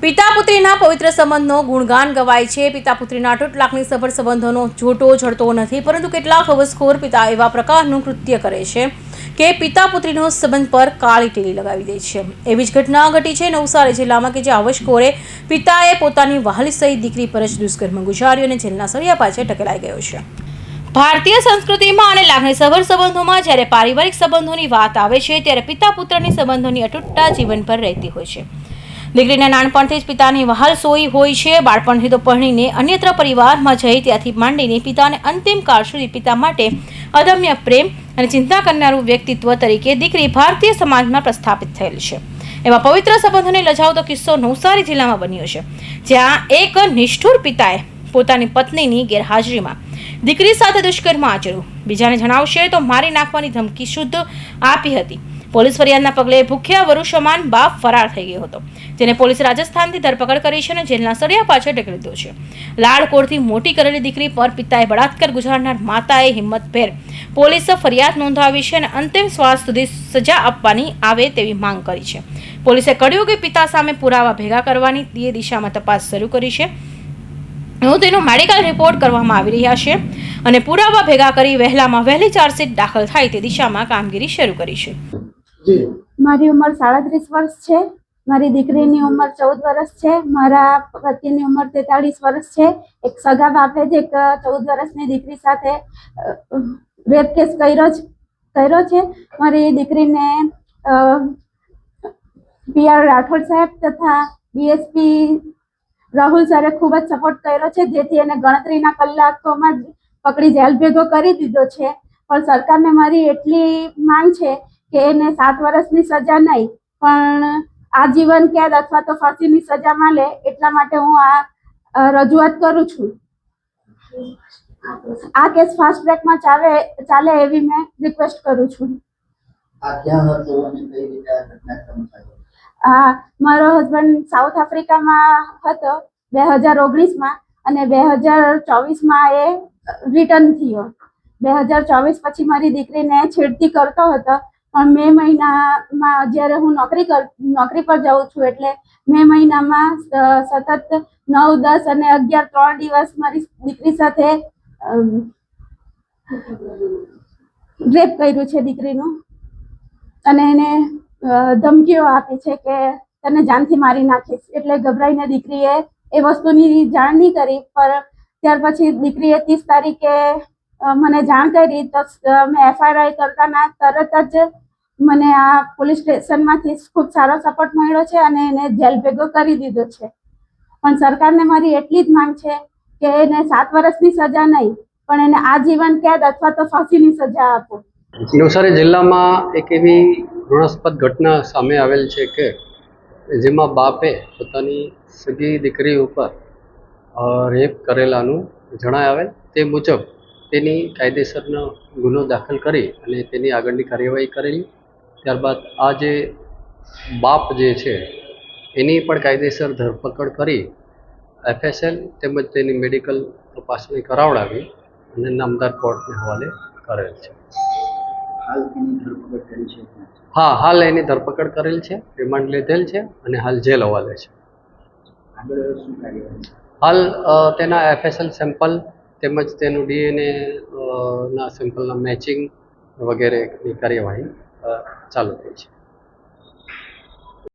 પિતા પુત્રીના પવિત્ર સંબંધનો ગુણગાન ગવાય છે। પિતા પુત્રીના અતૂટ લાગણીસભર સંબંધોનો જોટો જડતો નથી, પરંતુ કેટલાક હવસખોર પિતા એવા પ્રકારનું કૃત્ય કરે છે કે પિતા પુત્રીનો સંબંધ પર કાળી ટીલી લગાવી દે છે। એવી જ ઘટના ઘટી છે નવસારી જિલ્લામાં કે જે હવસખોરે પિતાએ પોતાની વહાલી સહિત દીકરી પર જ દુષ્કર્મ ગુજાર્યો અને જેલના સળિયા પાછળ ઢકેલાઈ ગયો છે। ભારતીય સંસ્કૃતિમાં અને લાગણીસભર સંબંધોમાં જ્યારે પારિવારિક સંબંધોની વાત આવે છે ત્યારે પિતા પુત્રની સંબંધોની અતૂટતા જીવનભર રહેતી હોય છે। દીકરીને નાનપણથી જ પિતાની વહાલ સોઈ હોય છે। બાળપણથી તો પરણીને અન્યત્ર પરિવારમાં જઈ ત્યાંથી માંડીને પિતાને અંતિમ કાળ સુધી પિતા માટે અદમ્ય પ્રેમ અને ચિંતા કરનારું વ્યક્તિત્વ તરીકે દીકરી ભારતીય સમાજમાં પ્રસ્થાપિત થયેલ છે। એવા પવિત્ર સંબંધોને લજાવતો કિસ્સો નવસારી જિલ્લામાં બન્યો છે, જ્યાં એક નિષ્ઠુર પિતાએ પોતાની પત્નીની ગેરહાજરીમાં દીકરી સાથે દુષ્કર્મ આચર્યું। બીજાને જણાવશે તો મારી નાખવાની ધમકી શુદ્ધ આપી હતી। પોલીસ ફરિયાદના પગલે ભૂખ્યા વરુ સમાન બાપ ફરાર થઈ ગયો હતો, જેને પોલીસે રાજસ્થાનથી ધરપકડ કરી છે અને જેલના સળિયા પાછળ ઢકેલી દીધો છે। લાડકોડથી મોટી કરેલી દીકરી પર પિતાએ બળાત્કાર ગુજારનાર માતાએ હિંમતભેર પોલીસ ફરિયાદ નોંધાવી છે અને અંતિમ શ્વાસ સુધી સજા આપવાની આવે તેવી માંગ કરી છે। પોલીસે કહ્યું કે પિતા સામે પુરાવા ભેગા કરવાની તે દિશામાં તપાસ શરૂ કરી છે। તેનો મેડિકલ રિપોર્ટ કરવામાં આવી રહ્યા છે અને પુરાવા ભેગા કરી વહેલામાં વહેલી ચાર્જશીટ દાખલ થાય તે દિશામાં કામગીરી શરૂ કરી છે। મારી ઉંમર 37 વર્ષ છે। મારી દીકરીની ઉંમર 14 વર્ષ છે। મારા પતિની ઉંમર 43 વર્ષ છે। એક સગા બાપે જ એક 14 વર્ષની દીકરી સાથે રેપ કેસ કર્યો છે। મારી દીકરીને પીઆર રાઠોડ સાહેબ તથા ડીએસપી રાહુલ સરે ખૂબ જ સપોર્ટ કર્યો છે, જેથી એને ગણતરીના કલાકોમાં જ પકડી જેલ ભેગો કરી દીધો છે। પણ સરકારને મારી એટલી માંગ છે કે એને 7 વર્ષની સજા નહીં પણ આજીવન કેદ અથવા તો ફાંસીની સજા મળે, એટલા માટે હું આ રજૂઆત કરું છું। આ કેસ ફાસ્ટ ટ્રેકમાં ચાલે એવી મેં રિક્વેસ્ટ કરું છું। મારો હસબન્ડ સાઉથ આફ્રિકામાં હતો 2019માં અને 2024માં એ રિટર્ન થયો। 2024 પછી મારી દીકરીને છેડતી કરતો હતો, પણ મે મહિનામાં જ્યારે હું નોકરી પર જાઉં છું એટલે મે મહિનામાં સતત 9, 10 અને 11 3 દિવસ મારી દીકરી સાથે રેપ કર્યું છે દીકરીનું, અને એને ધમકીઓ આપી છે કે તને જાનથી મારી નાખીશ। એટલે ગભરાઈને દીકરીએ એ વસ્તુની જાણ નહીં કરી, પર ત્યાર પછી દીકરીએ 30 તારીખે મને જાણ કરી તો મેં એફઆઈઆર કરતાના તરત જ મને આ પોલીસ સ્ટેશનમાંથી ખૂબ સારો સપોર્ટ મળ્યો છે અને એને જેલ ભેગો કરી દીધો છે। પણ સરકારને મારી એટલી જ માંગ છે કે એને 7 વર્ષની સજા નહીં પણ એને આજીવન કેદ અથવા તો ફાંસીની સજા આપો। નવસારી જિલ્લામાં એક એવી ઘૃણાસ્પદ ઘટના સામે આવેલ છે કે જેમાં બાપે પોતાની સગી દીકરી ઉપર રેપ કરેલાનું જણાય આવેલ। તે મુજબ તેની કાયદેસરનો ગુનો દાખલ કરી અને તેની આગળની કાર્યવાહી કરેલી। ત્યારબાદ આ જે બાપ જે છે એની પણ કાયદેસર ધરપકડ કરી એફએસએલ તેમજ તેની મેડિકલ તપાસણી કરાવડાવી અને નામદાર કોર્ટને હવાલે કરેલ છે। હા, હાલ એની ધરપકડ કરેલ છે, રિમાન્ડ લીધેલ છે અને હાલ જેલ હવાલે છે। હાલ તેના એફએસએલ સેમ્પલ તેમજ તેનું ડીએનએ ના સેમ્પલના મેચિંગ વગેરેની કાર્યવાહી ચાલુ થઈ છે।